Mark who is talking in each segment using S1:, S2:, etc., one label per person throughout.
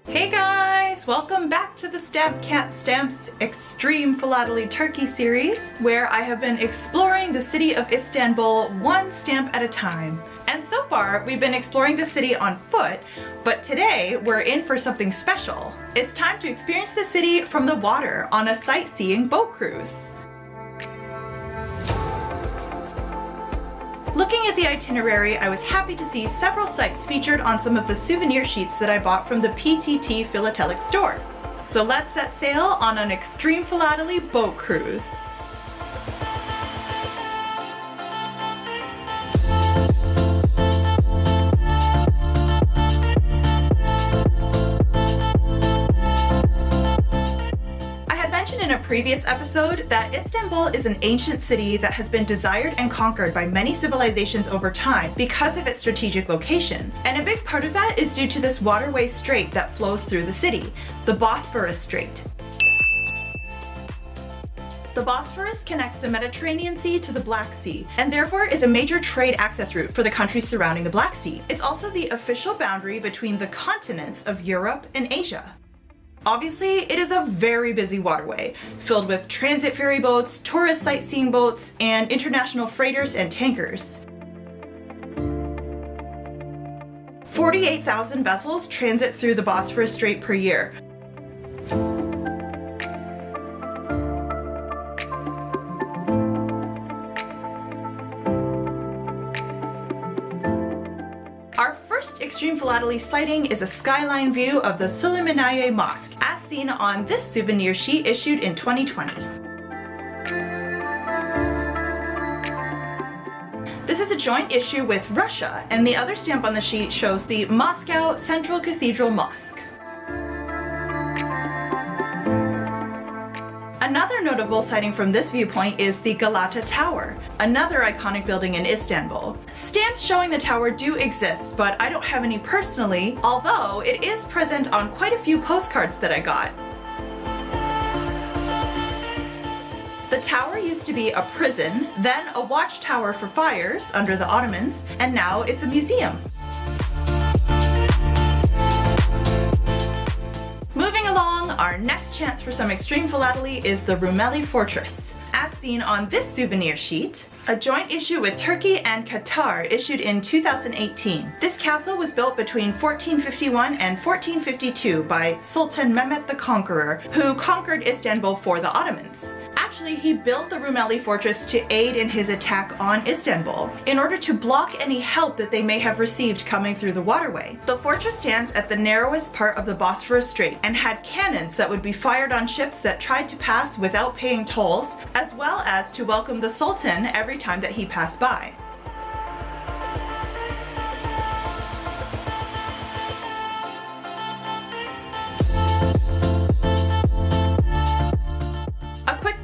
S1: Hey guys! Welcome back to the Stamp Cat Stamps Extreme Philately Turkey series, where I have been exploring the city of Istanbul one stamp at a time. And so far, we've been exploring the city on foot, but today we're in for something special. It's time to experience the city from the water on a sightseeing boat cruise. Looking at the itinerary, I was happy to see several sites featured on some of the souvenir sheets that I bought from the PTT Philately store. So let's set sail on an Extreme Philately boat cruise. In a previous episode that Istanbul is an ancient city that has been desired and conquered by many civilizations over time because of its strategic location. And a big part of that is due to this waterway strait that flows through the city, the Bosphorus Strait. The Bosphorus connects the Mediterranean Sea to the Black Sea, and therefore is a major trade access route for the countries surrounding the Black Sea. It's also the official boundary between the continents of Europe and Asia. Obviously, it is a very busy waterway, filled with transit ferry boats, tourist sightseeing boats, and international freighters and tankers. 48,000 vessels transit through the Bosphorus Strait per year. Our first Extreme Philately sighting is a skyline view of the Suleymaniye Mosque, as seen on this souvenir sheet issued in 2020. This is a joint issue with Russia, and the other stamp on the sheet shows the Moscow Central Cathedral Mosque. Another notable sighting from this viewpoint is the Galata Tower, another iconic building in Istanbul. Stamps showing the tower do exist, but I don't have any personally, although it is present on quite a few postcards that I got. The tower used to be a prison, then a watchtower for fires under the Ottomans, and now it's a museum. Moving along, our next chance for some extreme philately is the Rumeli Fortress, as seen on this souvenir sheet, a joint issue with Turkey and Qatar issued in 2018. This castle was built between 1451 and 1452 by Sultan Mehmet the Conqueror, who conquered Istanbul for the Ottomans. Actually, he built the Rumeli Fortress to aid in his attack on Istanbul, in order to block any help that they may have received coming through the waterway. The fortress stands at the narrowest part of the Bosphorus Strait and had cannons that would be fired on ships that tried to pass without paying tolls, as well as to welcome the Sultan every time that he passed by.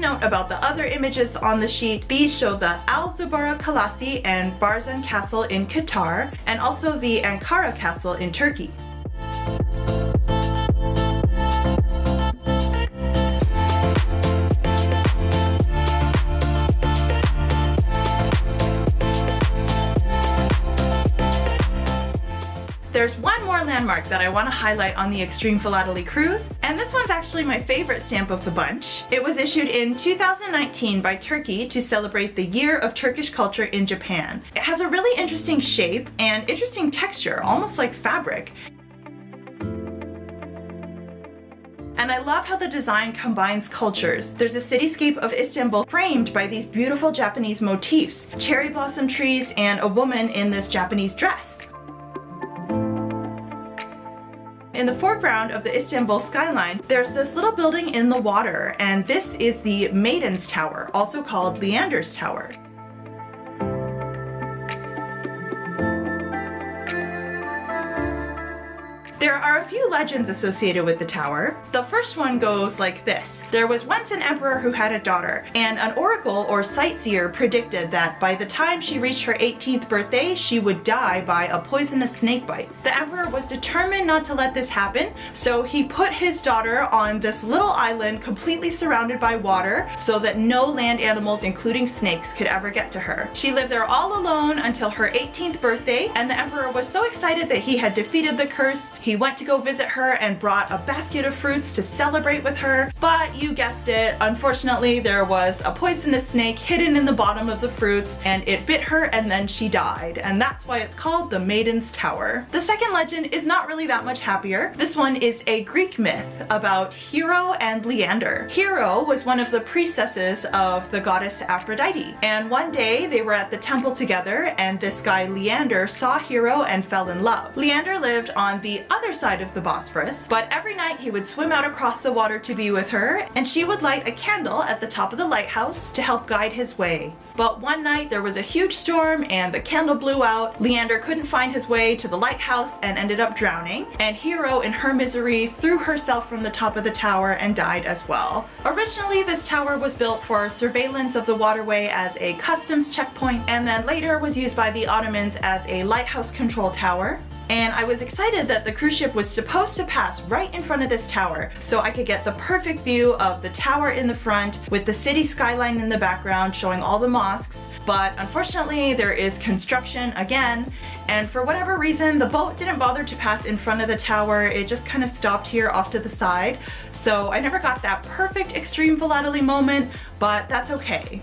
S1: Note about the other images on the sheet. These show the Al-Zubara Kalasi and Barzan Castle in Qatar, and also the Ankara Castle in Turkey. There's one more landmark that I want to highlight on the Extreme Philately cruise, and this one's actually my favorite stamp of the bunch. It was issued in 2019 by Turkey to celebrate the Year of Turkish Culture in Japan. It has a really interesting shape and interesting texture, almost like fabric. And I love how the design combines cultures. There's a cityscape of Istanbul framed by these beautiful Japanese motifs, cherry blossom trees, and a woman in this Japanese dress. In the foreground of the Istanbul skyline, there's this little building in the water, and this is the Maiden's Tower, also called Leander's Tower. There are a few legends associated with the tower. The first one goes like this. There was once an emperor who had a daughter, and an oracle or sightseer predicted that by the time she reached her 18th birthday, she would die by a poisonous snake bite. The emperor was determined not to let this happen, so he put his daughter on this little island completely surrounded by water so that no land animals, including snakes, could ever get to her. She lived there all alone until her 18th birthday, and the emperor was so excited that he had defeated the curse, he We went to go visit her and brought a basket of fruits to celebrate with her, but you guessed it, unfortunately there was a poisonous snake hidden in the bottom of the fruits and it bit her and then she died, and that's why it's called the Maiden's Tower. The second legend is not really that much happier. This one is a Greek myth about Hero and Leander. Hero was one of the priestesses of the goddess Aphrodite, and one day they were at the temple together and this guy Leander saw Hero and fell in love. Leander lived on the other side of the Bosphorus, but every night he would swim out across the water to be with her, and she would light a candle at the top of the lighthouse to help guide his way. But one night there was a huge storm and the candle blew out. Leander couldn't find his way to the lighthouse and ended up drowning, and Hero in her misery threw herself from the top of the tower and died as well. Originally this tower was built for surveillance of the waterway as a customs checkpoint, and then later was used by the Ottomans as a lighthouse control tower. And I was excited that the cruise ship was supposed to pass right in front of this tower so I could get the perfect view of the tower in the front with the city skyline in the background showing all the mosques. But unfortunately there is construction again, and for whatever reason the boat didn't bother to pass in front of the tower. It just kind of stopped here off to the side, so I never got that perfect extreme philately moment, but that's okay.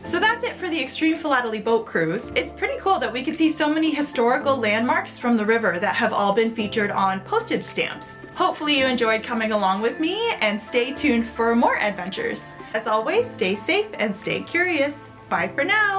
S1: So that's it for the Extreme Philately boat cruise. It's pretty cool that we could see so many historical landmarks from the river that have all been featured on postage stamps. Hopefully you enjoyed coming along with me, and stay tuned for more adventures. As always, stay safe and stay curious. Bye for now!